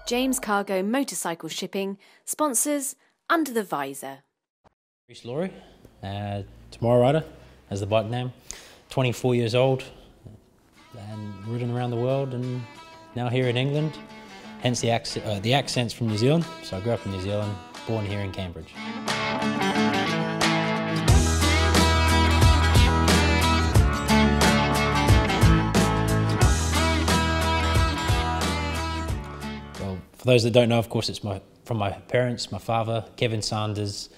James Cargo Motorcycle Shipping sponsors Under the Visor. Rhys Lawrey, Tomorrow Rider, as the bike name. 24 years old and ridden around the world, and now here in England. Hence the accent's from New Zealand. So I grew up in New Zealand, born here in Cambridge. Well, for those that don't know, of course, it's from my parents, my father, Kevin Sanders,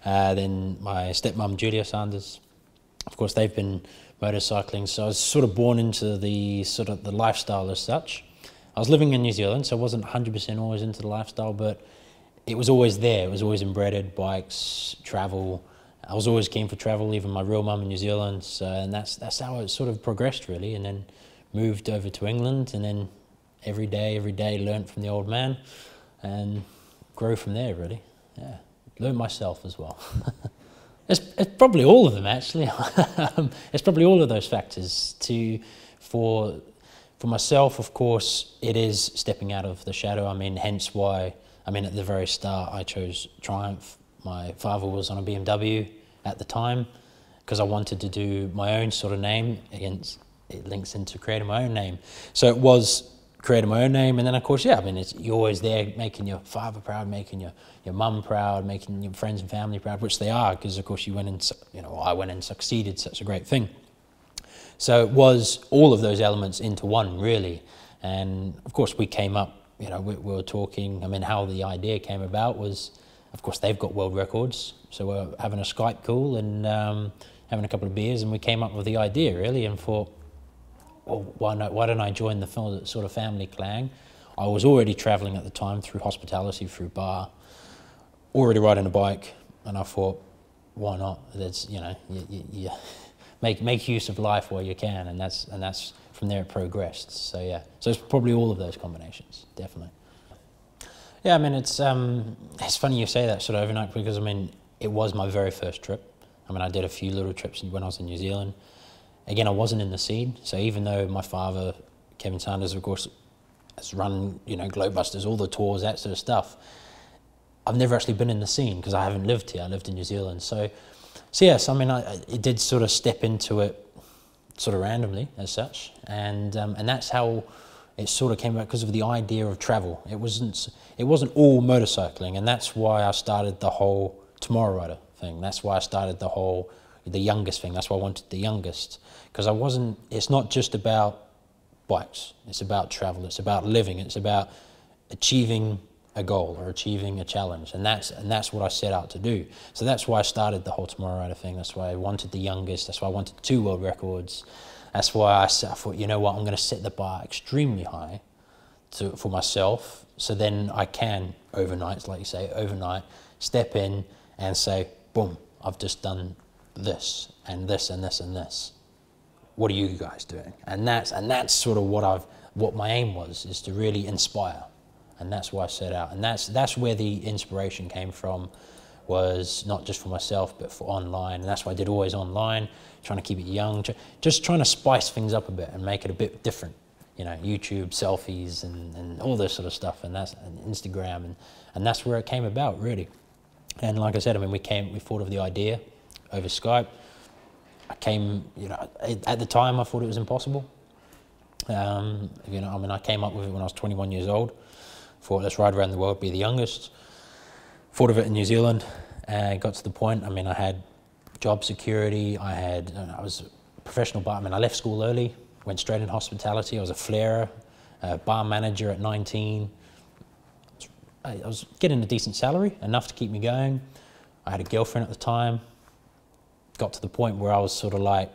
then my stepmom, Julia Sanders. Of course, they've been motorcycling, so I was sort of born into the lifestyle as such. I was living in New Zealand, so I wasn't 100% always into the lifestyle, but it was always there. It was always embedded, bikes, travel. I was always keen for travel, even my real mum in New Zealand, so, and that's how it sort of progressed, really, and then moved over to England, and then every day, learnt from the old man, and grew from there, really. Yeah, learned myself as well. It's probably all of them, actually. It's probably all of those factors. For myself, of course, it is stepping out of the shadow. I mean, hence why, at the very start, I chose Triumph. My father was on a BMW at the time, because I wanted to do my own sort of name. Again, it links into creating my own name. So it was creating my own name, and then of course, yeah, you're always there making your father proud, making your mum proud, making your friends and family proud, which they are, because of course I went and succeeded, such a great thing. So it was all of those elements into one, really. And of course we came up, we were talking, how the idea came about was, of course they've got world records, so we're having a Skype call and having a couple of beers, and we came up with the idea, really, and thought, well, why don't I join the sort of family clan? I was already travelling at the time through hospitality, through bar, already riding a bike, and I thought, why not? That's, you make use of life while you can, and that's from there it progressed. So yeah, so it's probably all of those combinations, definitely. Yeah, it's funny you say that sort of overnight, because it was my very first trip. I did a few little trips when I was in New Zealand. Again, I wasn't in the scene, so even though my father, Kevin Sanders, of course, has run, Globebusters, all the tours, that sort of stuff, I've never actually been in the scene, because I haven't lived here. I lived in New Zealand. So yes, it did sort of step into it sort of randomly as such, and that's how it sort of came about, because of the idea of travel. It wasn't all motorcycling, and that's why I started the whole Tomorrow Rider thing. That's why I started the youngest thing. That's why I wanted the youngest, because it's not just about bikes. It's about travel. It's about living. It's about achieving a goal or achieving a challenge, and that's what I set out to do. So that's why I started the whole Tomorrow Rider thing. That's why I wanted the youngest. That's why I wanted 2 world records. That's why I thought, you know what, I'm going to set the bar extremely high for myself, so then I can overnight, like you say, step in and say, boom, I've just done this and this and this and this. What are you guys doing? And that's sort of what my aim was, is to really inspire. And that's why I set out. And that's where the inspiration came from, was not just for myself, but for online. And that's why I did always online, trying to keep it young, just trying to spice things up a bit and make it a bit different. YouTube, selfies, and all this sort of stuff, and Instagram, and that's where it came about, really. And like I said, we thought of the idea over Skype. I at the time I thought it was impossible. I came up with it when I was 21 years old. Thought, let's ride around the world, be the youngest. Thought of it in New Zealand, and got to the point. I had job security. I was a professional bar. I left school early, went straight into hospitality. I was a flairer, bar manager at 19. I was getting a decent salary, enough to keep me going. I had a girlfriend at the time. Got to the point where I was sort of like,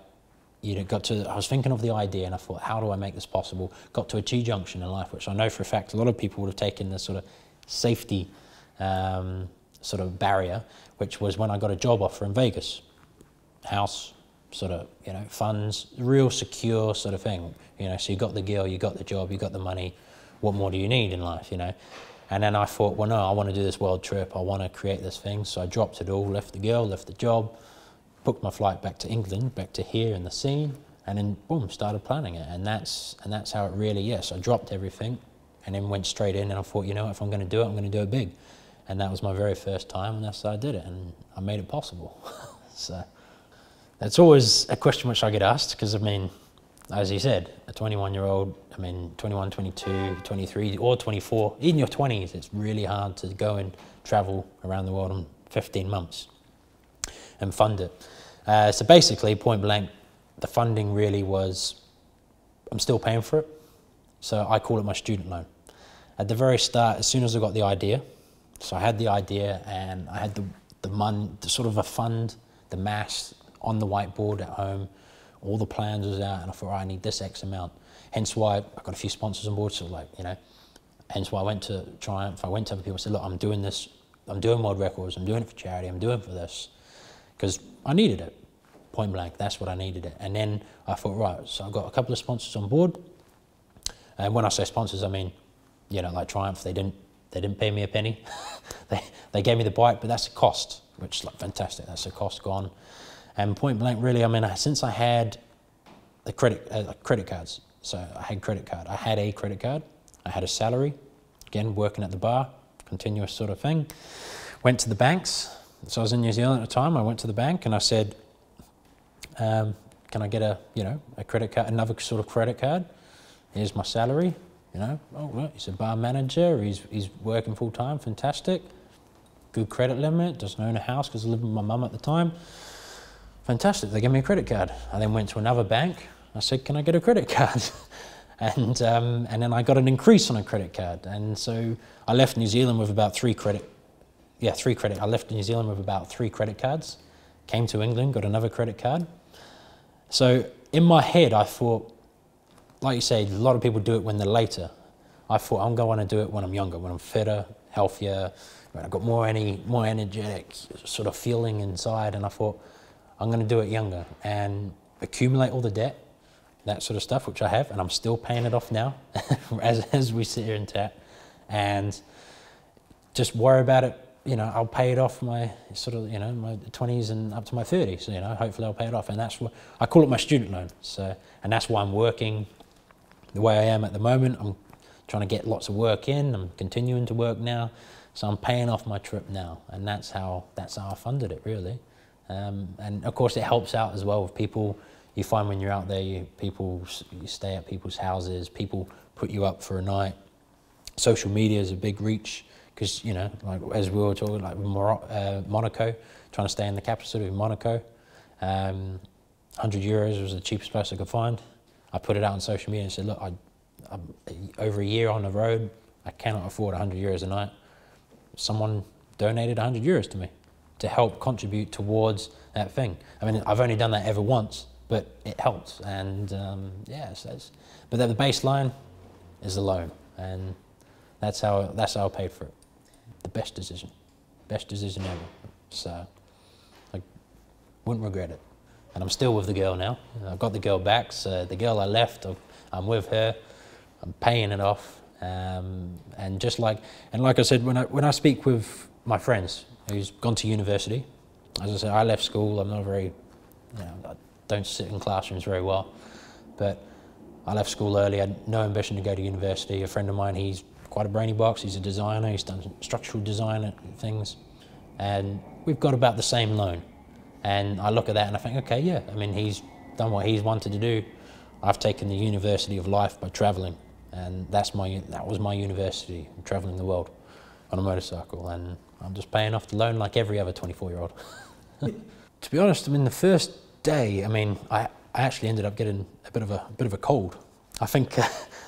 I was thinking of the idea, and I thought, how do I make this possible? Got to a T-junction in life, which I know for a fact a lot of people would have taken the sort of safety sort of barrier, which was when I got a job offer in Vegas. House, sort of, funds, real secure sort of thing. So you got the girl, you got the job, you got the money. What more do you need in life, And then I thought, well, no, I want to do this world trip. I want to create this thing. So I dropped it all, left the girl, left the job, booked my flight back to England, back to here in the scene, and then boom, started planning it. And that's how it really is. I dropped everything, and then went straight in, and I thought, you know, if I'm going to do it, I'm going to do it big. And that was my very first time, and that's how I did it, and I made it possible. So that's always a question which I get asked, because I mean, as you said, a 21-year-old, I mean, 21, 22, 23, or 24, even your 20s, it's really hard to go and travel around the world in 15 months and fund it. So basically, point blank, the funding really was, I'm still paying for it, so I call it my student loan. At the very start, as soon as I got the idea, so I had the idea and I had the money, the sort of a fund, the mass on the whiteboard at home, all the plans was out, and I thought, right, I need this X amount. Hence why I got a few sponsors on board, so like, you know, hence why I went to Triumph, I went to other people and said, look, I'm doing this, I'm doing world records, I'm doing it for charity, I'm doing it for this, because I needed it, point blank, that's what I needed it. And then I thought, right, so I got a couple of sponsors on board, and when I say sponsors, I mean, you know, like Triumph, they didn't pay me a penny. they gave me the bike, but that's a cost, which is like fantastic, that's a cost gone. And point blank, really, I mean, since I had the credit cards, so I had credit card. I had a credit card. I had a salary, again, working at the bar, continuous sort of thing. Went to the banks. So I was in New Zealand at the time. I went to the bank and I said, can I get a credit card, another sort of credit card? Here's my salary, you know. Oh, well, he's a bar manager. He's working full time, fantastic. Good credit limit, doesn't own a house because I lived with my mum at the time. Fantastic, they gave me a credit card. I then went to another bank. I said, can I get a credit card? and then I got an increase on a credit card. And so I left New Zealand with about three credit. I left New Zealand with about 3 credit cards. Came to England, got another credit card. So in my head, I thought, like you say, a lot of people do it when they're later. I thought, I'm going to do it when I'm younger, when I'm fitter, healthier, when I've got more energetic sort of feeling inside. And I thought, I'm going to do it younger and accumulate all the debt, that sort of stuff, which I have, and I'm still paying it off now as we sit here in chat, and just worry about it. You know, I'll pay it off my sort of, you know, my 20s and up to my 30s. You know, hopefully I'll pay it off, and that's what I call it, my student loan. So, and that's why I'm working the way I am at the moment. I'm trying to get lots of work in. I'm continuing to work now, so I'm paying off my trip now, and that's how I funded it, really. And of course it helps out as well with people. You find when you're out there, you stay at people's houses, people put you up for a night. Social media is a big reach, because, you know, like as we were talking, like Monaco, trying to stay in the capital city of Monaco, €100 was the cheapest place I could find. I put it out on social media and said, look, I'm over a year on the road, I cannot afford €100 a night. Someone donated €100 to me to help contribute towards that thing. I mean, I've only done that ever once, but it helps. And yeah, but the baseline is the loan, and that's how I paid for it. The best decision ever. So I wouldn't regret it. And I'm still with the girl now. I've got the girl back. So the girl I left, I'm with her. I'm paying it off. And like I said, when I speak with my friends who's gone to university, as I said, I left school. I'm not very, you know, I don't sit in classrooms very well, but I left school early. I had no ambition to go to university. A friend of mine, he's quite a brainy box. He's a designer. He's done structural design and things, and we've got about the same loan. And I look at that and I think, okay, yeah, I mean, he's done what he's wanted to do. I've taken the university of life by traveling, and that was my university, traveling the world on a motorcycle, and I'm just paying off the loan like every other 24-year-old. To be honest, I mean, the first day, I mean, I actually ended up getting a bit of a cold. I think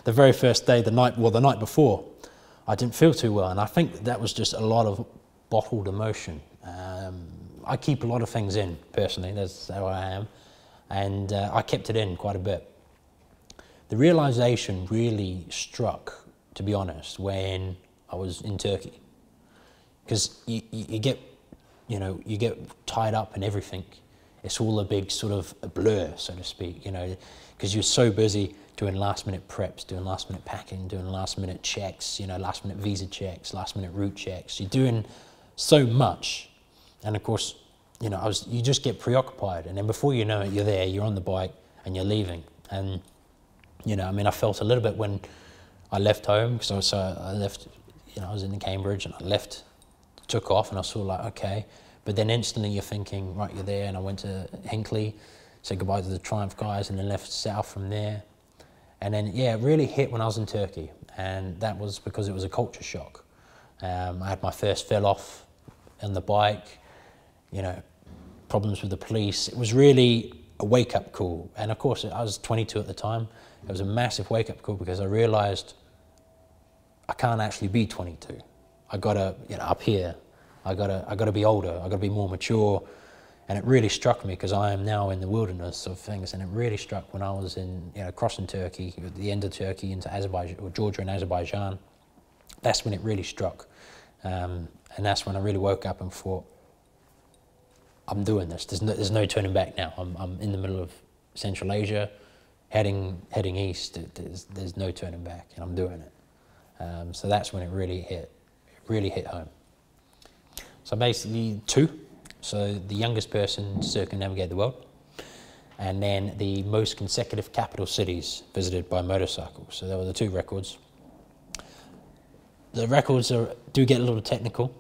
the very first day, the night before, I didn't feel too well, and I think that was just a lot of bottled emotion. I keep a lot of things in, personally, that's how I am, and I kept it in quite a bit. The realization really struck, to be honest, when I was in Turkey, because you get tied up in everything. It's all a big sort of a blur, so to speak, you know, because you're so busy doing last-minute preps, doing last-minute packing, doing last-minute checks, you know, last-minute visa checks, last-minute route checks. You're doing so much, and of course, you know, you just get preoccupied, and then before you know it, you're there, you're on the bike, and you're leaving. And you know, I mean, I felt a little bit when I left home because I left, I was in Cambridge and I left, took off, and I was sort of like, okay. But then instantly you're thinking, right, you're there, and I went to Hinckley, said goodbye to the Triumph guys, and then left south from there. And then, yeah, it really hit when I was in Turkey, and that was because it was a culture shock. I had my first fell off on the bike, problems with the police. It was really a wake-up call. And of course, I was 22 at the time. It was a massive wake-up call because I realised I can't actually be 22. I gotta, up here, I gotta be older. I gotta be more mature. And it really struck me because I am now in the wilderness of things. And it really struck when I was in, crossing Turkey, at the end of Turkey into Azerbaijan, or Georgia and Azerbaijan. That's when it really struck. And that's when I really woke up and thought, I'm doing this. There's no turning back now. I'm in the middle of Central Asia, heading east. There's no turning back, and I'm doing it. So that's when it really hit home. So basically 2. So the youngest person to circumnavigate the world, and then the most consecutive capital cities visited by motorcycle. So there were the 2 records. The records do get a little technical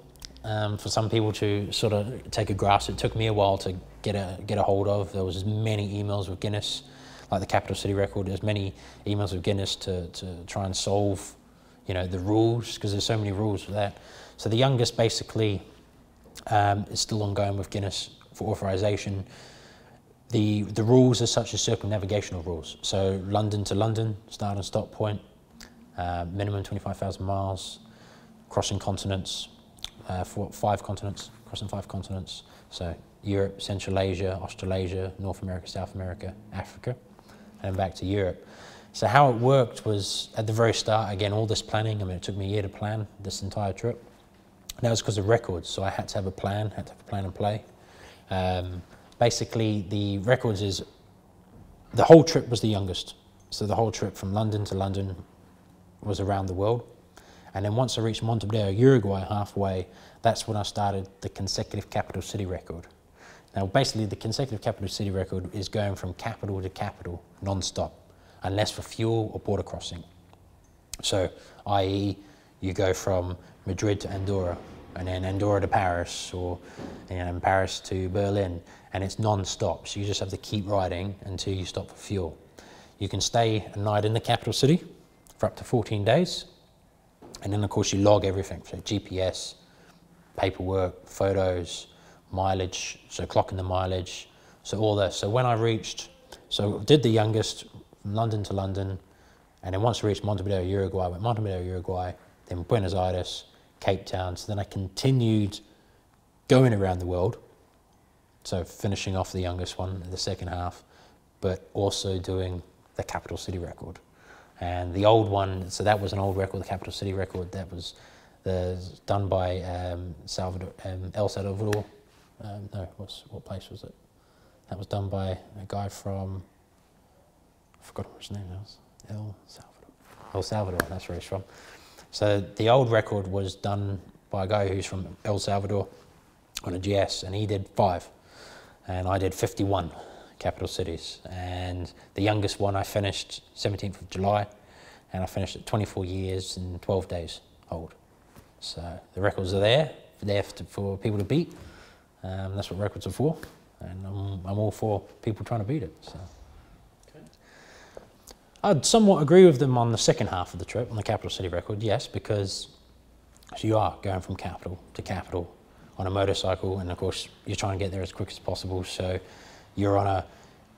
for some people to sort of take a grasp. It took me a while to get a hold of. There was many emails with Guinness, like the capital city record. There's many emails with Guinness to try and solve, the rules, because there's so many rules for that. So the youngest basically is still ongoing with Guinness for authorization. The rules are such as circumnavigational rules. So London to London, start and stop point, minimum 25,000 miles, crossing continents, crossing 5 continents. So Europe, Central Asia, Australasia, North America, South America, Africa, and back to Europe. So how it worked was, at the very start, again, all this planning, it took me a year to plan this entire trip. And that was because of records, so I had to have a plan, and play. Basically, the records is, the whole trip was the youngest. So the whole trip from London to London was around the world. And then once I reached Montevideo, Uruguay, halfway, that's when I started the consecutive capital city record. Now, basically, the consecutive capital city record is going from capital to capital, non-stop, unless for fuel or border crossing. So, i.e., you go from Madrid to Andorra, and then Andorra to Paris, or Paris to Berlin, and it's non-stop. So you just have to keep riding until you stop for fuel. You can stay a night in the capital city for up to 14 days. And then, of course, you log everything, so GPS, paperwork, photos, mileage, so clocking the mileage, so all that. So when I reached, so did the youngest from London to London, and then once I reached Montevideo, Uruguay, I went Montevideo, Uruguay, then Buenos Aires, Cape Town. So then I continued going around the world, so finishing off the youngest one in the second half, but also doing the capital city record. And the old one, so that was an old record, the capital city record, that was done by El Salvador. No, what place was it? That was done by a guy from, I forgot what his name was, El Salvador, that's where he's from. So the old record was done by a guy who's from El Salvador on a GS, and he did 5, and I did 51. Capital cities, and the youngest one I finished 17th of July, and I finished at 24 years and 12 days old. So the records are there for people to beat. That's what records are for, and I'm all for people trying to beat it. So okay. I'd somewhat agree with them on the second half of the trip, on the capital city record, yes, because you are going from capital to capital on a motorcycle, and of course you're trying to get there as quick as possible. So you're on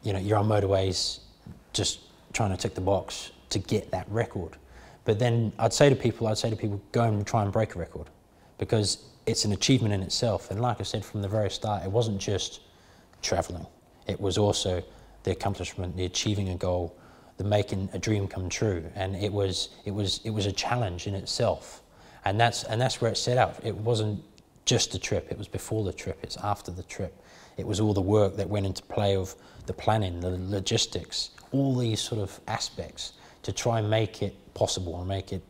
you're on motorways, just trying to tick the box to get that record. But then I'd say to people, go and try and break a record, because it's an achievement in itself. And like I said from the very start, it wasn't just traveling. It was also the accomplishment, the achieving a goal, the making a dream come true. And it was a challenge in itself. And that's where it set out. It wasn't just the trip. It was before the trip. It's after the trip. It was all the work that went into play of the planning, the logistics, all these sort of aspects to try and make it possible and make it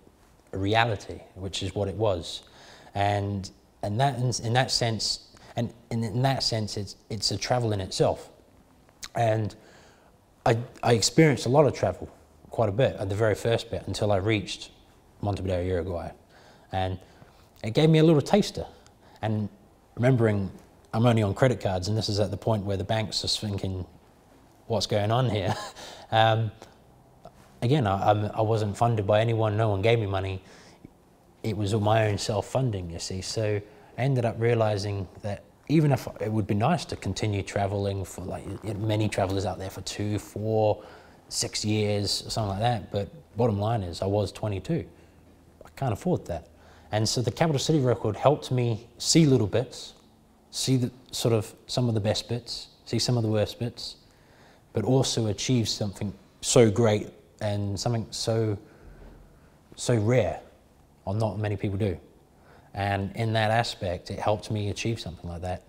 a reality, which is what it was. And that in that sense, it's a travel in itself. And I experienced a lot of travel, quite a bit, at the very first bit, until I reached Montevideo, Uruguay. And it gave me a little taster. And remembering I'm only on credit cards, and this is at the point where the bank's just thinking, what's going on here? Again, I wasn't funded by anyone, no one gave me money. It was all my own self-funding, you see. So I ended up realizing that even if it would be nice to continue traveling for, like, many travelers out there for 2, 4, 6 years, or something like that, but bottom line is I was 22. I can't afford that. And so the capital city record helped me see little bits, see the, sort of some of the best bits, see some of the worst bits, but also achieve something so great and something so rare, or not many people do. And in that aspect, it helped me achieve something like that,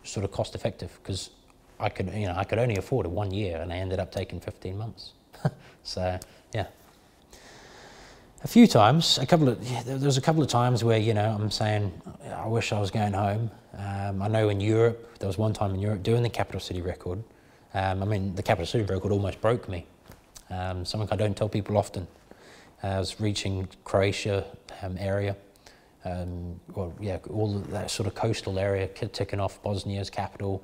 sort of cost effective, because I could only afford it 1 year, and I ended up taking 15 months. So, yeah. A few times, there was a couple of times where, you know, I'm saying, I wish I was going home. I know in Europe, there was one time in Europe doing the capital city record. I mean, the capital city record almost broke me. Something I don't tell people often. I was reaching Croatia area. Well, yeah, all that sort of coastal area, ticking off Bosnia's capital,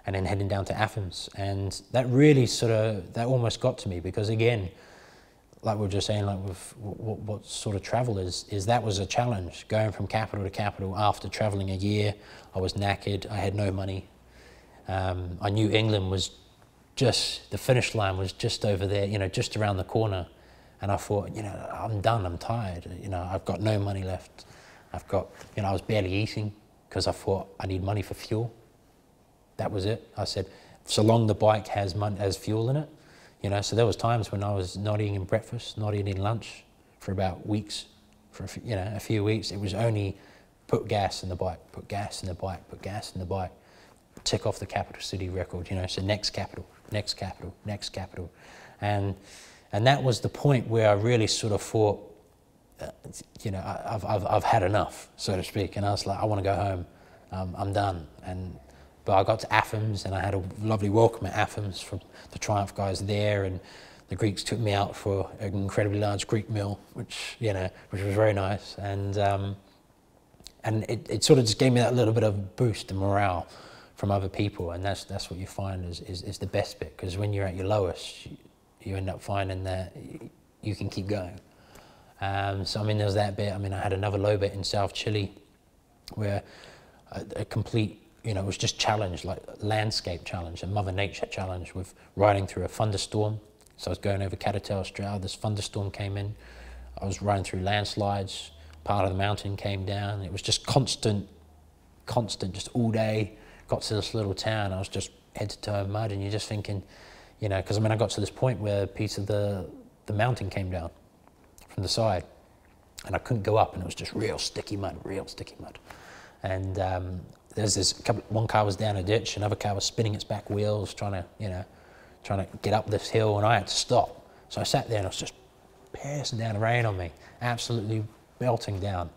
and then heading down to Athens. And that really that almost got to me, because again, like we were just saying, like with what sort of travel is that was a challenge, going from capital to capital. After traveling a year, I was knackered, I had no money. I knew England was just, the finish line was just over there, you know, just around the corner. And I thought, you know, I'm done, I'm tired, you know, I've got no money left. I've got, you know, I was barely eating because I thought I need money for fuel. That was it. I said, so long the bike has fuel in it, you know. So there was times when I was not eating breakfast, not eating lunch for about weeks, for a few weeks. It was only put gas in the bike, put gas in the bike, put gas in the bike, tick off the capital city record, you know. So next capital, next capital, next capital, and that was the point where I really sort of thought, you know, I've had enough, so to speak, and I was like, I want to go home. I'm done. But I got to Athens, and I had a lovely welcome at Athens from the Triumph guys there, and the Greeks took me out for an incredibly large Greek meal, which was very nice, and it sort of just gave me that little bit of boost and morale from other people, and that's what you find is the best bit, because when you're at your lowest, you end up finding that you can keep going. So I mean, there was that bit. I mean, I had another low bit in South Chile, where a complete, you know, it was just challenge, like landscape challenge, a Mother Nature challenge with riding through a thunderstorm. So I was going over Catatau Strait, this thunderstorm came in, I was riding through landslides, part of the mountain came down, it was just constant, just all day. Got to this little town, I was just head to toe in mud, and you're just thinking, you know, because I mean, I got to this point where a piece of the mountain came down from the side, and I couldn't go up, and it was just real sticky mud. And there's one car was down a ditch, another car was spinning its back wheels, trying to get up this hill, and I had to stop. So I sat there, and it was just passing down the rain on me, absolutely belting down.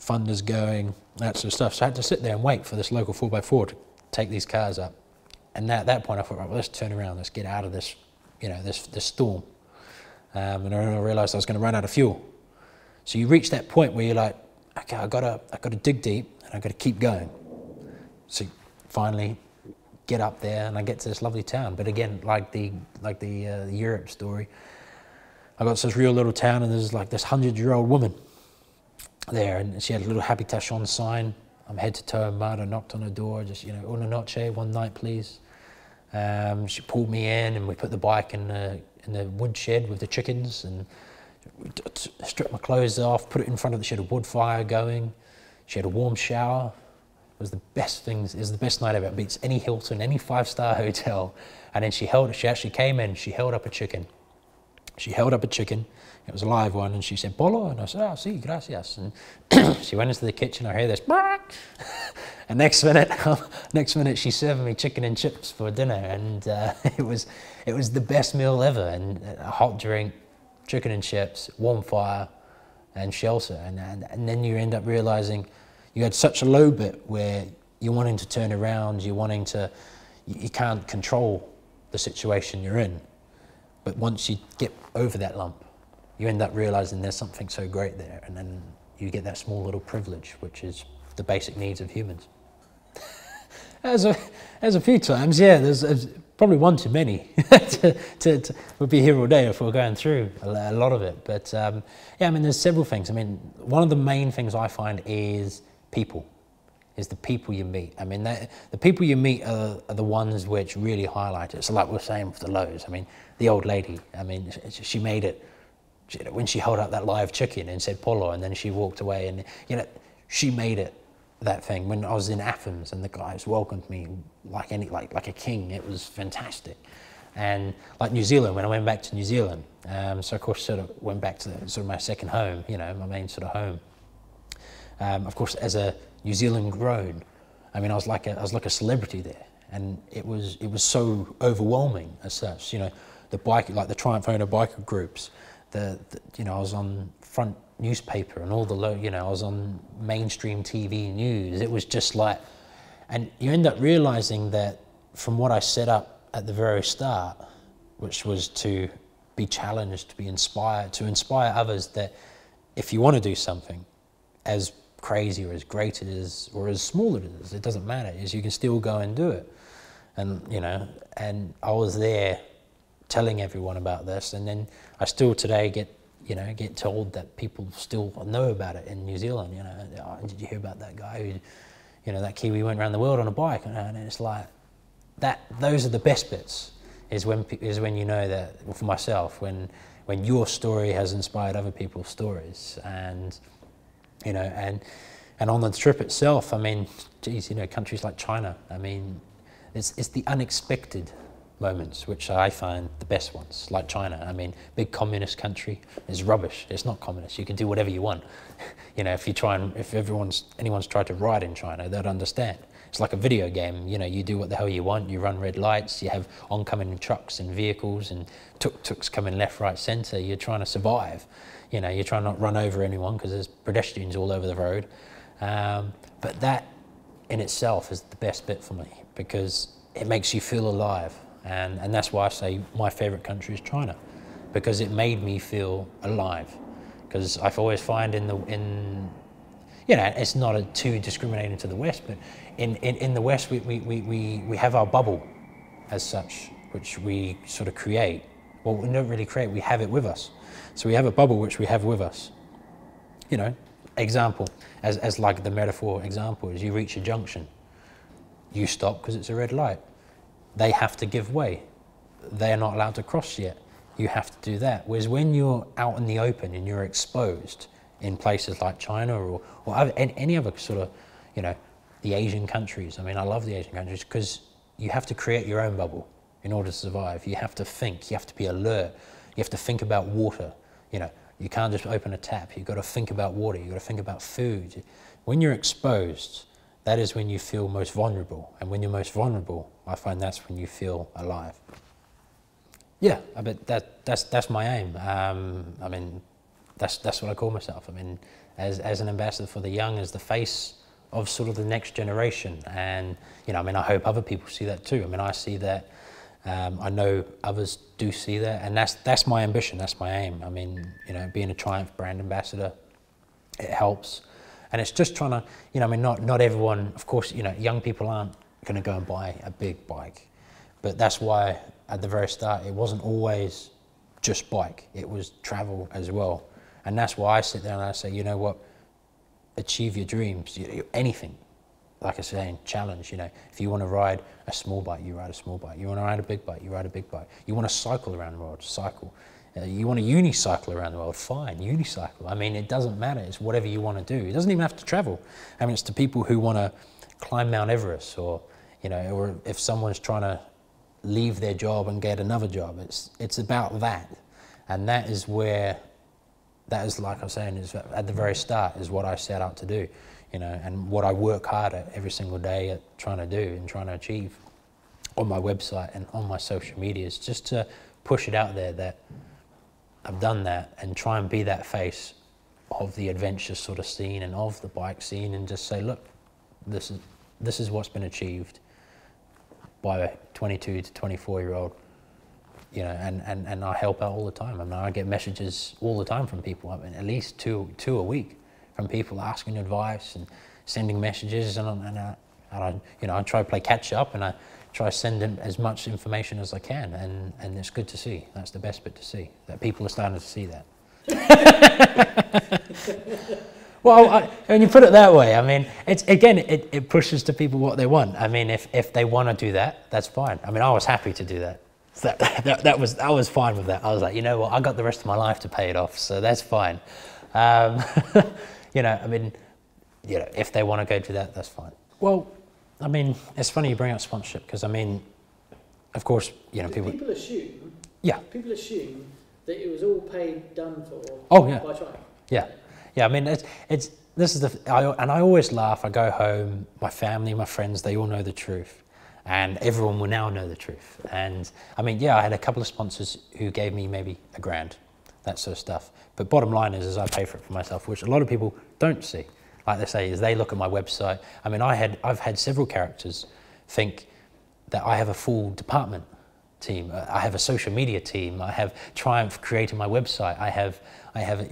Thunder's going, that sort of stuff. So I had to sit there and wait for this local 4x4 to take these cars up. And at that point, I thought, right, well, let's turn around, let's get out of this, you know, this storm. And I realised I was going to run out of fuel. So you reach that point where you're like, okay, I gotta dig deep, and I gotta keep going. So finally, get up there, and I get to this lovely town. But again, like the Europe story, I got to this real little town, and there's like this 100-year-old woman there, and she had a little habitation sign. I'm head to toe in mud. I knocked on her door, just, you know, una noche, one night, please. She pulled me in, and we put the bike in the wood shed with the chickens, and stripped my clothes off, put it in front of she had a wood fire going. She had a warm shower. It was the best things. It was the best night ever. It beats any Hilton, any 5-star hotel. And then she actually came in. She held up a chicken. It was a live one, and she said, "Polo," and I said, "Ah, sí, gracias." And she went into the kitchen. I hear this, and next minute, she's serving me chicken and chips for dinner, and it was the best meal ever. And a hot drink, chicken and chips, warm fire, and shelter. And then you end up realizing you had such a low bit where you're wanting to turn around, you can't control the situation you're in. But once you get over that lump, you end up realizing there's something so great there, and then you get that small little privilege, which is the basic needs of humans. As a few times, yeah, there's probably one too many. We'd be here all day if we were going through a lot of it. But yeah, I mean, there's several things. I mean, one of the main things I find is people. Is the people you meet. I mean, the people you meet are the ones which really highlight it. So like we're saying with the lows, I mean, the old lady, I mean, she made it, when she held up that live chicken and said polo, and then she walked away, and, you know, she made it that thing. When I was in Athens and the guys welcomed me like a king, it was fantastic. And like New Zealand, when I went back to New Zealand, so of course sort of went back to sort of my second home, you know, my main sort of home. Of course, as a New Zealand grown, I mean, I was like a celebrity there, and it was so overwhelming as such. You know, the Triumph owner biker groups, you know, I was on front newspaper and all you know, I was on mainstream TV news. It was just like, and you end up realizing that from what I set up at the very start, which was to be challenged, to be inspired, to inspire others that if you want to do something, as crazy or as great it is or as small it is, it doesn't matter, is you can still go and do it. And you know, and I was there telling everyone about this, and then I still today get told that people still know about it in New Zealand. You know, oh, did you hear about that guy who, you know, that Kiwi went around the world on a bike? And it's like that. Those are the best bits. Is when you know that, well, for myself, when your story has inspired other people's stories. And you know, and on the trip itself, I mean, geez, you know, countries like China, I mean, it's the unexpected moments which I find the best ones. Like China, I mean, big communist country is rubbish. It's not communist. You can do whatever you want. You know, if anyone's tried to ride in China, they'd understand. It's like a video game. You know, you do what the hell you want. You run red lights. You have oncoming trucks and vehicles, and tuk-tuks coming left, right, centre. You're trying to survive. You know, you're trying not to run over anyone because there's pedestrians all over the road. But that in itself is the best bit for me, because it makes you feel alive. And that's why I say my favourite country is China, because it made me feel alive. Because I've always find you know, it's not too discriminating to the West, but in the West we have our bubble as such, which we sort of create. Well, we don't really create, we have it with us. So we have a bubble which we have with us. You know, example, as like the metaphor example is, you reach a junction, you stop because it's a red light. They have to give way. They're not allowed to cross yet. You have to do that. Whereas when you're out in the open and you're exposed in places like China or any other sort of, you know, the Asian countries. I mean, I love the Asian countries because you have to create your own bubble in order to survive. You have to think, you have to be alert. You have to think about water. You know, you can't just open a tap. You've got to think about water. You've got to think about food. When you're exposed, that is when you feel most vulnerable. And when you're most vulnerable, I find that's when you feel alive. Yeah, I bet that's my aim. I mean, that's what I call myself. I mean, as an ambassador for the young, as the face of sort of the next generation. And, you know, I mean, I hope other people see that too. I mean, I see that. I know others do see that, and that's my ambition, that's my aim. I mean, you know, being a Triumph brand ambassador, it helps. And it's just trying to, you know, I mean, not everyone, of course, you know, young people aren't going to go and buy a big bike. But that's why at the very start, it wasn't always just bike, it was travel as well. And that's why I sit there and I say, you know what, achieve your dreams, anything. Like I say, challenge, you know, if you want to ride a small bike, you ride a small bike. You want to ride a big bike, you ride a big bike. You want to cycle around the world, cycle. You want to unicycle around the world, fine, unicycle. I mean, it doesn't matter, it's whatever you want to do. It doesn't even have to travel. I mean, it's to people who want to climb Mount Everest, or, you know, or if someone's trying to leave their job and get another job. It's about that. And that is where, that is, like I was saying, is at the very start is what I set out to do. You know, and what I work hard at every single day at trying to do and trying to achieve on my website and on my social media is just to push it out there that I've done that, and try and be that face of the adventure sort of scene and of the bike scene, and just say, look, this is what's been achieved by a 22 to 24-year-old you know, and I help out all the time. I mean, I get messages all the time from people. I mean, at least two a week from people asking advice and sending messages, and I you know, I try to play catch up, and I try to send them as much information as I can, and it's good to see. That's the best bit to see, that people are starting to see that. Well, when you put it that way, I mean, it's again, it pushes to people what they want. I mean, if they want to do that, that's fine. I mean, I was happy to do that. I was fine with that. I was like, you know what, I got the rest of my life to pay it off, so that's fine. You know, I mean, you know, if they want to go do that, that's fine. Well, I mean, it's funny you bring up sponsorship, because I mean, of course, you know, people assume. Yeah. People assume that it was all paid, done for. Oh yeah. By Triumph. Yeah. Yeah. I mean, this is and I always laugh. I go home, my family, my friends, they all know the truth, and everyone will now know the truth. And I mean, yeah, I had a couple of sponsors who gave me maybe $1,000, that sort of stuff. But bottom line is I pay for it for myself, which a lot of people don't see. Like they say, is they look at my website. I mean, I've had several characters think that I have a full department team. I have a social media team. I have Triumph creating my website. I have,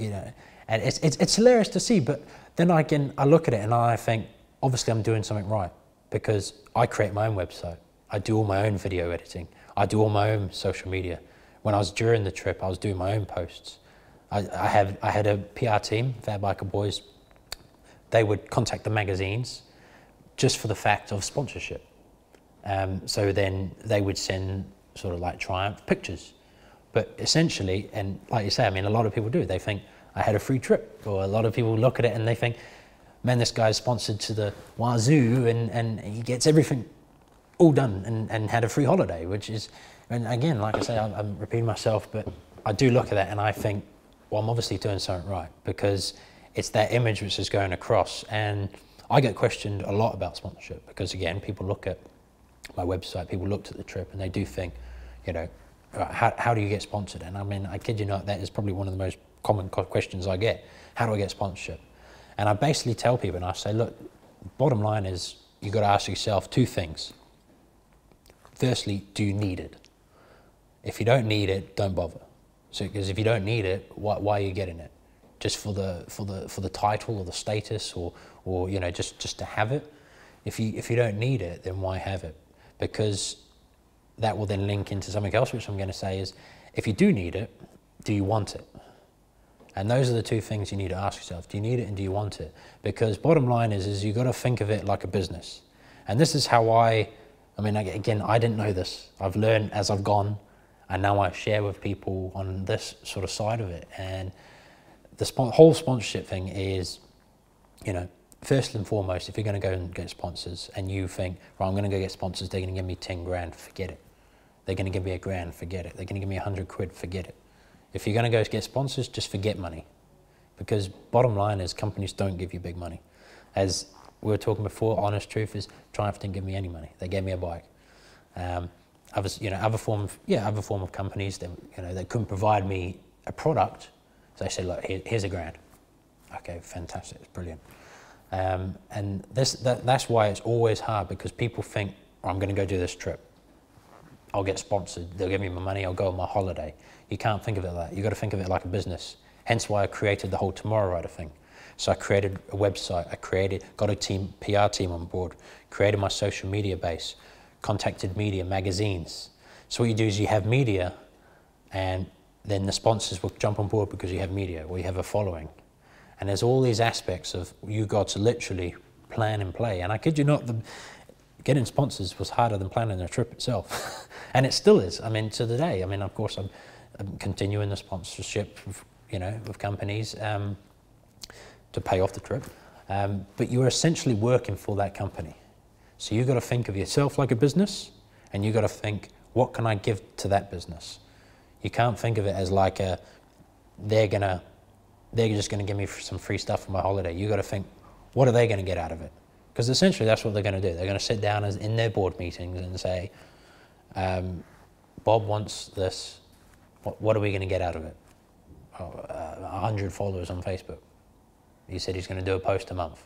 you know, and it's hilarious to see. But then I look at it and I think, obviously I'm doing something right, because I create my own website. I do all my own video editing. I do all my own social media. When I was during the trip, I was doing my own posts. I had a PR team, Fat Biker Boys. They would contact the magazines just for the fact of sponsorship. So then they would send sort of like Triumph pictures. But essentially, and like you say, I mean, a lot of people do. They think I had a free trip, or a lot of people look at it and they think, man, this guy's sponsored to the wazoo, and he gets everything all done and had a free holiday, which is, and again, like I say, I'm repeating myself, but I do look at that and I think, well, I'm obviously doing something right, because it's that image which is going across. And I get questioned a lot about sponsorship, because again, people look at my website, people looked at the trip, and they do think, you know, how do you get sponsored? And I mean, I kid you not, that is probably one of the most common questions I get. How do I get sponsorship? And I basically tell people, and I say, look, bottom line is, you've got to ask yourself two things. Firstly, do you need it? If you don't need it, don't bother. So, because if you don't need it, why are you getting it? Just for the title or the status, or you know, just to have it? If you don't need it, then why have it? Because that will then link into something else, which I'm going to say is, if you do need it, do you want it? And those are the two things you need to ask yourself. Do you need it, and do you want it? Because bottom line is you've got to think of it like a business. And this is how I mean, again, I didn't know this. I've learned as I've gone, and now I share with people on this sort of side of it. And the whole sponsorship thing is, you know, first and foremost, if you're going to go and get sponsors and you think, right, I'm going to go get sponsors, they're going to give me 10 grand, forget it. They're going to give me $1,000, forget it. They're going to give me 100 quid, forget it. If you're going to go get sponsors, just forget money. Because bottom line is, companies don't give you big money. As we were talking before, honest truth is, Triumph didn't give me any money. They gave me a bike. Other form of companies, they couldn't provide me a product. So they said, look, here's $1,000. Okay, fantastic, it's brilliant. And that's why it's always hard, because people think, oh, I'm going to go do this trip. I'll get sponsored, they'll give me my money, I'll go on my holiday. You can't think of it like that. You've got to think of it like a business. Hence why I created the whole Tomorrow Rider thing. So I created a website, got a PR team on board, created my social media base, contacted media, magazines. So what you do is you have media, and then the sponsors will jump on board because you have media, or you have a following. And there's all these aspects of you got to literally plan and play. And I kid you not, getting sponsors was harder than planning the trip itself. And it still is. I mean, to the day. I mean, of course, I'm continuing the sponsorship, with companies to pay off the trip. But you're essentially working for that company. So you've got to think of yourself like a business, and you've got to think, what can I give to that business? You can't think of it as like they're just going to give me some free stuff for my holiday. You've got to think, what are they going to get out of it? Because essentially that's what they're going to do. They're going to sit down in their board meetings and say, Bob wants this. What are we going to get out of it? 100 followers on Facebook. He said he's going to do a post a month.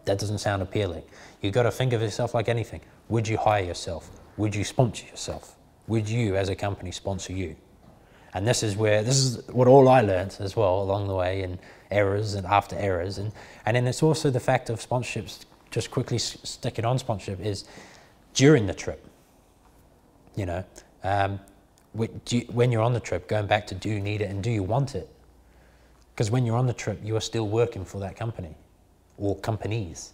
That doesn't sound appealing. You've got to think of yourself like anything. Would you hire yourself? Would you sponsor yourself? would you as a company sponsor you? And this is what all I learned as well along the way, and errors and after errors. And then it's also the fact of sponsorships, just quickly sticking on sponsorship, is during the trip. You know, when you're on the trip, going back to do you need it and do you want it? Because when you're on the trip, you are still working for that company or companies.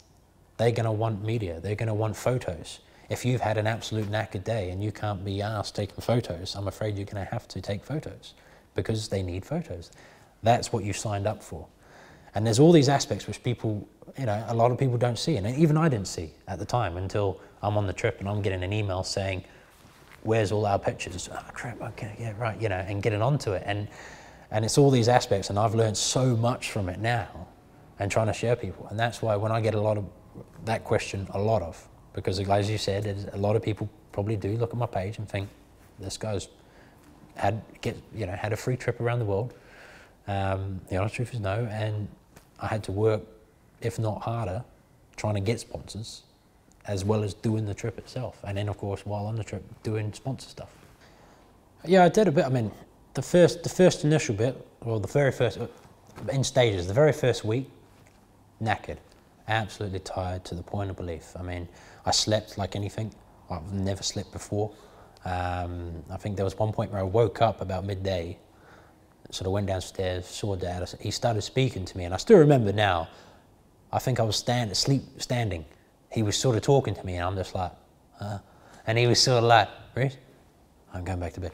They're going to want media. They're going to want photos. If you've had an absolute knackered day and you can't be asked taking photos, I'm afraid you're going to have to take photos because they need photos. That's what you signed up for. And there's all these aspects which people, you know, a lot of people don't see. And even I didn't see at the time until I'm on the trip and I'm getting an email saying, where's all our pictures? Oh, crap, okay, yeah, right, you know, and getting onto it. And it's all these aspects, and I've learned so much from it now and trying to share people. And that's why when I get a lot of that question, because as you said, a lot of people probably do look at my page and think, this guy's had a free trip around the world. The honest truth is no, and I had to work, if not harder, trying to get sponsors, as well as doing the trip itself. And then of course, while on the trip, doing sponsor stuff. Yeah, I did a bit. I mean, the first initial bit, well, the very first, in stages, the very first week, knackered. Absolutely tired to the point of belief. I mean, I slept like anything. I've never slept before. I think there was one point where I woke up about midday, sort of went downstairs, saw Dad. He started speaking to me, and I still remember now. I think I was standing. He was sort of talking to me, and I'm just like, and he was sort of like, Rhys, I'm going back to bed.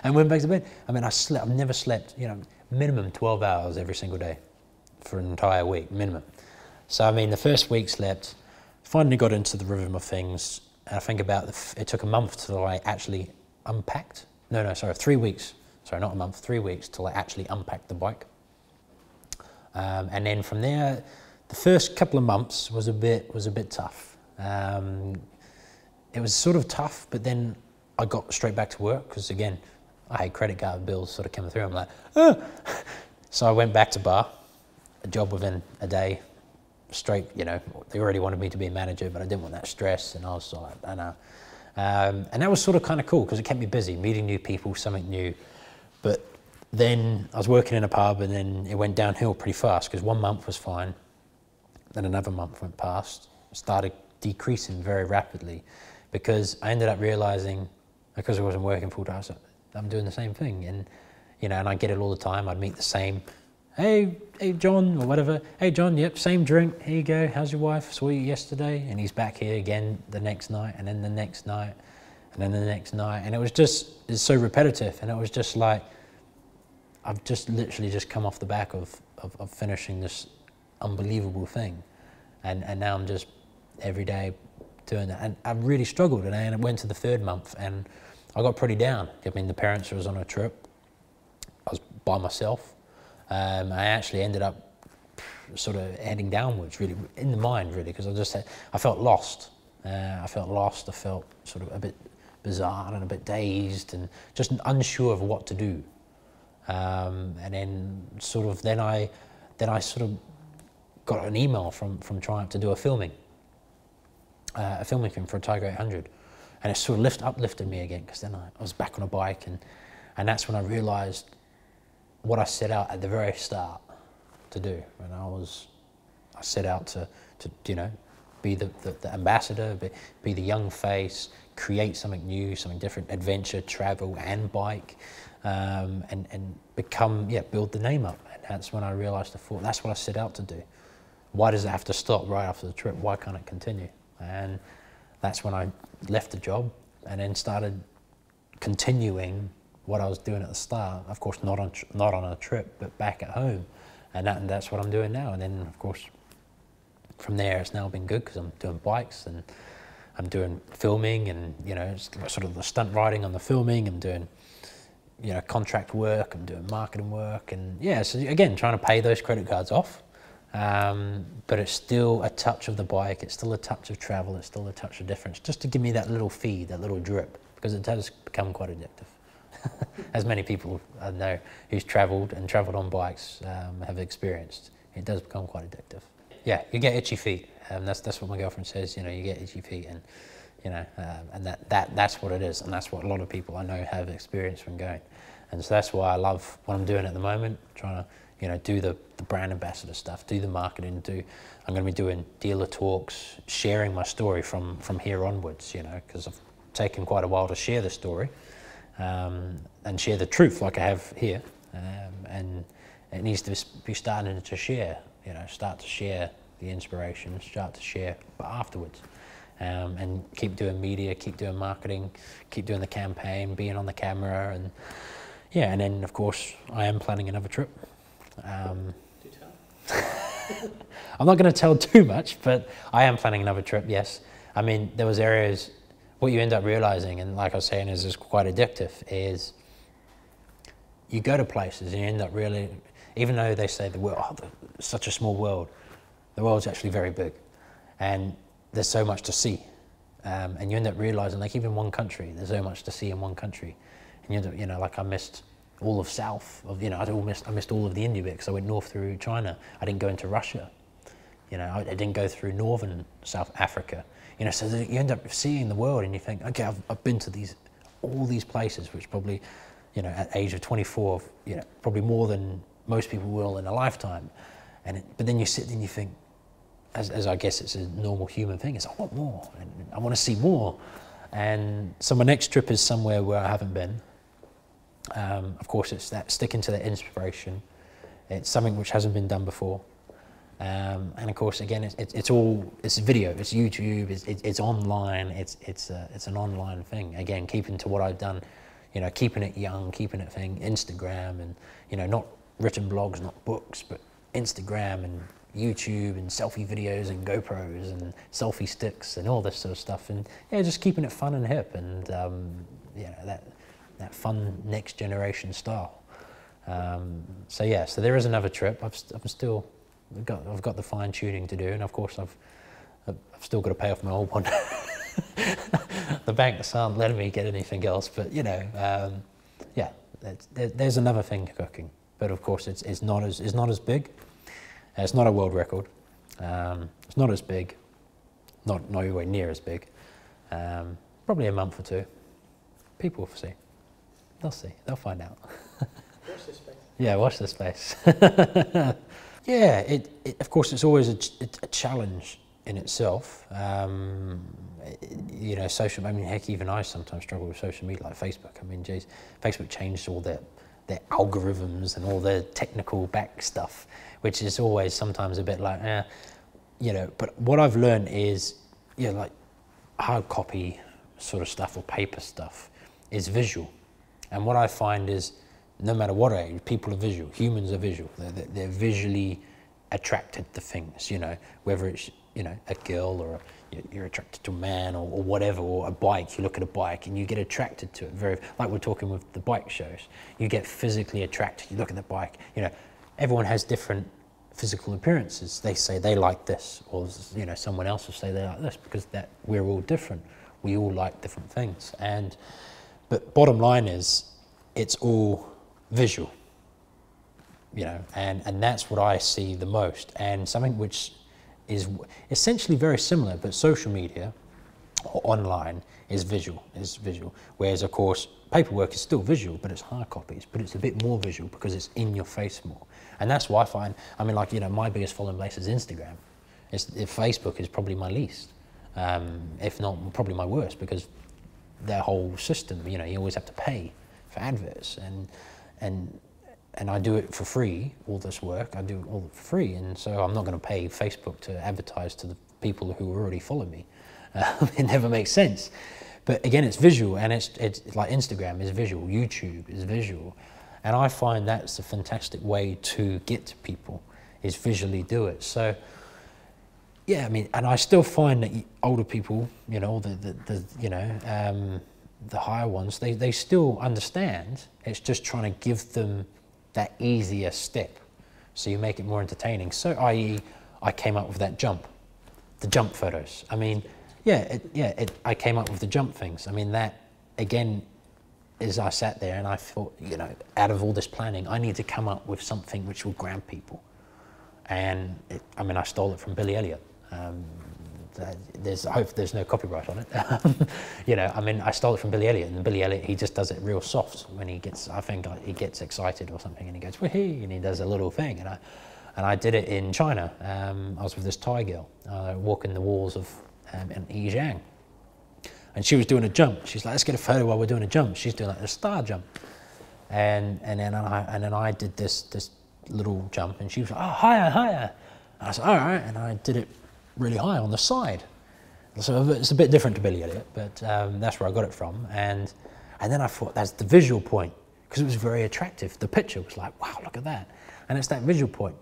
And went back to bed. I mean, I've never slept, you know, minimum 12 hours every single day for an entire week, minimum. So, I mean, the first week slept, finally got into the rhythm of things. And I think it took a month till I actually unpacked. No, sorry, 3 weeks. Sorry, not a month, 3 weeks till I actually unpacked the bike. And then from there, the first couple of months was a bit tough. It was sort of tough, but then I got straight back to work because, again, I had credit card bills sort of coming through. I'm like, oh. So I went back to bar, a job within a day, straight, you know, they already wanted me to be a manager, but I didn't want that stress, and I was like, I know. And that was sort of kind of cool because it kept me busy, meeting new people, something new. But then I was working in a pub, and then it went downhill pretty fast because 1 month was fine. Then another month went past, started decreasing very rapidly because I ended up realizing, because I wasn't working full time, I'm doing the same thing. And, you know, and I get it all the time. I'd meet the same, hey John, or whatever. Hey John, yep, same drink, here you go, how's your wife? Saw you yesterday. And he's back here again the next night, and then the next night, and then the next night. And it's so repetitive. And it was just like, I've just literally just come off the back of finishing this unbelievable thing. And now I'm just every day doing that. And I really struggled. And I went to the third month and I got pretty down. I mean, the parents was on a trip. I was by myself. I actually ended up sort of heading downwards, really, in the mind, really, because I felt lost. I felt sort of a bit bizarre and a bit dazed and just unsure of what to do. And then I sort of got an email from Triumph to do a filming film for a Tiger 800, and it sort of uplifted me again, because then I was back on a bike, and that's when I realised what I set out at the very start to do. And I set out to you know, be the ambassador, be the young face, create something new, something different, adventure, travel and bike, and build the name up. And that's when I realised that's what I set out to do. Why does it have to stop right after the trip? Why can't it continue? And that's when I left the job and then started continuing what I was doing at the start. Of course, not on a trip, but back at home. And that's what I'm doing now. And then, of course, from there, it's now been good because I'm doing bikes and I'm doing filming, and, you know, it's sort of the stunt riding on the filming. I'm doing, you know, contract work. I'm doing marketing work. And yeah, so again, trying to pay those credit cards off. But it's still a touch of the bike, it's still a touch of travel, it's still a touch of difference, just to give me that little feed, that little drip, because it does become quite addictive. As many people I know who's travelled on bikes have experienced, it does become quite addictive. Yeah, you get itchy feet. That's what my girlfriend says, you know, you get itchy feet, and you know, and that's what it is, and that's what a lot of people I know have experienced when going. And so that's why I love what I'm doing at the moment, trying to, you know, do the brand ambassador stuff, do the marketing, I'm going to be doing dealer talks, sharing my story from here onwards, you know, because I've taken quite a while to share the story and share the truth like I have here, and it needs to be starting to share, you know, start to share the inspiration, start to share, but afterwards. And keep doing media, keep doing marketing, keep doing the campaign, being on the camera, and yeah, and then of course I am planning another trip. Do tell. I'm not going to tell too much, but I am planning another trip, yes. I mean, there was areas, what you end up realizing, and like I was saying is quite addictive, is you go to places and you end up really, even though they say the world, such a small world, the world's actually very big. And there's so much to see, and you end up realizing, like even one country, there's so much to see in one country, and you end up, you know, like I missed all of south of, you know, I missed all of the India bit because I went north through China. I didn't go into Russia, you know, I didn't go through northern South Africa, you know. So you end up seeing the world, and you think, okay, I've been to all these places, which probably, you know, at the age of 24, you know, probably more than most people will in a lifetime, but then you sit and you think, as I guess it's a normal human thing, is I want more, and I want to see more. And so my next trip is somewhere where I haven't been. Of course, it's that sticking to the inspiration. It's something which hasn't been done before. And of course, again, it's video, it's YouTube, it's online, it's an online thing. Again, keeping to what I've done, you know, keeping it young, keeping it thing, Instagram, and, you know, not written blogs, not books, but Instagram and YouTube and selfie videos and GoPros and selfie sticks and all this sort of stuff, and yeah, just keeping it fun and hip, and yeah, that fun next generation style. So yeah, so there is another trip. I've got the fine tuning to do, and of course I've still got to pay off my old one. The banks aren't letting me get anything else, but you know, yeah, there's another thing cooking, but of course it's not as big. It's not a world record. It's not as big, not anywhere near as big. Probably a month or two. People will see. They'll see. They'll find out. Watch this space. Yeah, watch this space. Yeah, of course, it's always a challenge in itself. You know, I mean, heck, even I sometimes struggle with social media, like Facebook. I mean, geez, Facebook changed all their algorithms and all their technical back stuff, which is always sometimes a bit like, you know. But what I've learned is, you know, like hard copy sort of stuff or paper stuff is visual. And what I find is, no matter what age, people are visual. Humans are visual. They're visually attracted to things, you know, whether it's, you know, a girl, or you're attracted to a man, or whatever, or a bike. You look at a bike and you get attracted to it. Very, like we're talking with the bike shows. You get physically attracted. You look at the bike. You know, everyone has different physical appearances. They say they like this, or, you know, someone else will say they like this, because we're all different. We all like different things. But bottom line is, it's all visual, you know, and that's what I see the most. And something which is essentially very similar, but social media or online is visual. Whereas, of course, paperwork is still visual, but it's hard copies, but it's a bit more visual because it's in your face more. And that's why I find, I mean, like, you know, my biggest following base is Instagram. Facebook is probably my least, if not probably my worst, because their whole system, you know, you always have to pay for adverts, and I do it for free. All this work, I do it all for free, and so I'm not going to pay Facebook to advertise to the people who already follow me. It never makes sense. But again, it's visual, and it's like Instagram is visual, YouTube is visual, and I find that's a fantastic way to get to people, is visually do it. So yeah, I mean, and I still find that older people, you know, the higher ones, they still understand. It's just trying to give them that easier step, so you make it more entertaining. So, i.e., I came up with the jump photos. I mean, I came up with the jump things. I mean, that again, is I sat there and I thought, you know, out of all this planning, I need to come up with something which will grab people. And I mean, I stole it from Billy Elliot. I hope there's no copyright on it. You know, I mean, I stole it from Billy Elliot, and Billy Elliot, he just does it real soft when he gets, I think he gets excited or something, and he goes, wee, and he does a little thing, and I did it in China. I was with this Thai girl, walking the walls of in Yijiang, and she was doing a jump. She's like, let's get a photo while we're doing a jump. She's doing like a star jump, and then I did this little jump, and she was like, oh, higher, higher. And I said, all right, and I did it really high on the side. So it's a bit different to Billy Elliot, but that's where I got it from. And then I thought, that's the visual point, because it was very attractive. The picture was like, wow, look at that. And it's that visual point.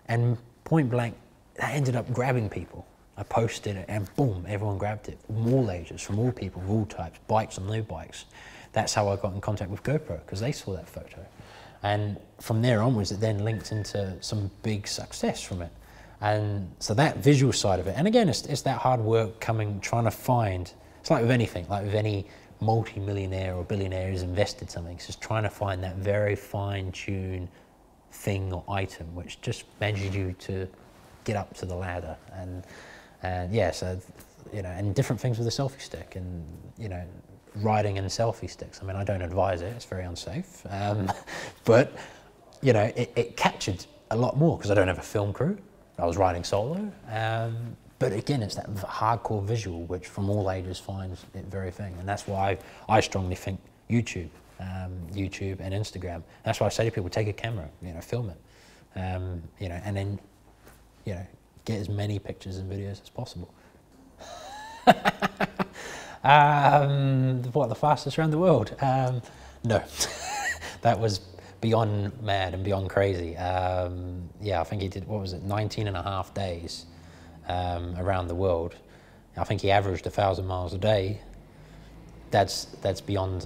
And point blank, that ended up grabbing people. I posted it and boom, everyone grabbed it. From all ages, from all people, of all types, bikes and no bikes. That's how I got in contact with GoPro, because they saw that photo. And from there onwards, it then linked into some big success from it. And so that visual side of it, and again, it's that hard work trying to find, it's like with anything, like with any multi-millionaire or billionaire who's invested something, it's just trying to find that very fine-tuned thing or item which just manages you to get up to the ladder. And yeah, so, you know, and different things with the selfie stick, and, you know, riding and selfie sticks. I mean, I don't advise it, it's very unsafe, but, you know, it captured a lot more, because I don't have a film crew. I was riding solo, but again, it's that hardcore visual which from all ages finds it very thing, and that's why I strongly think YouTube and Instagram. That's why I say to people, take a camera, you know, film it, you know, and then, you know, get as many pictures and videos as possible. What, the fastest around the world? No, that was beyond mad and beyond crazy. Yeah, I think he did, what was it, 19 and a half days around the world. I think he averaged 1,000 miles a day. That's beyond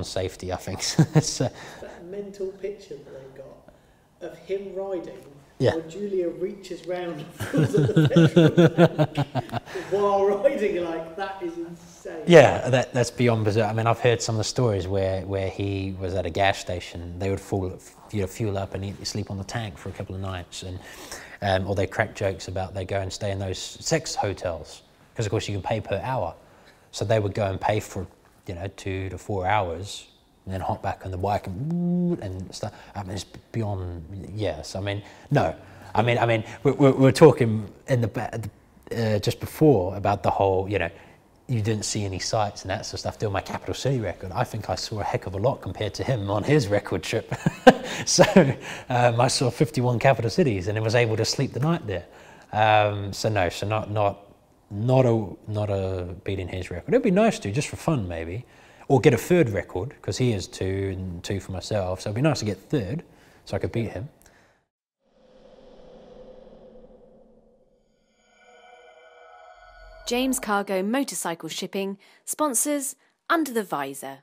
safety, I think. So, that mental picture that they've got of him riding, yeah, while Julia reaches round and fills up the petrol tank while riding, like, that is insane. Yeah, that's beyond bizarre. I mean, I've heard some of the stories where he was at a gas station. They would fuel up and he'd sleep on the tank for a couple of nights, and or they crack jokes about they go and stay in those sex hotels, because of course you can pay per hour. So they would go and pay for, you know, 2 to 4 hours, and then hop back on the bike and stuff. I mean, it's beyond. Yes, I mean, no, I mean, we're talking in the just before about the whole, you know, you didn't see any sights and that sort of stuff. Doing my capital city record, I think I saw a heck of a lot compared to him on his record trip. So I saw 51 capital cities and I was able to sleep the night there. So no, so not a beating his record. It'd be nice to, just for fun maybe, or get a third record, because he has 2 and 2 for myself. So it'd be nice to get third, so I could beat him. James Cargo Motorcycle Shipping sponsors Under the Visor.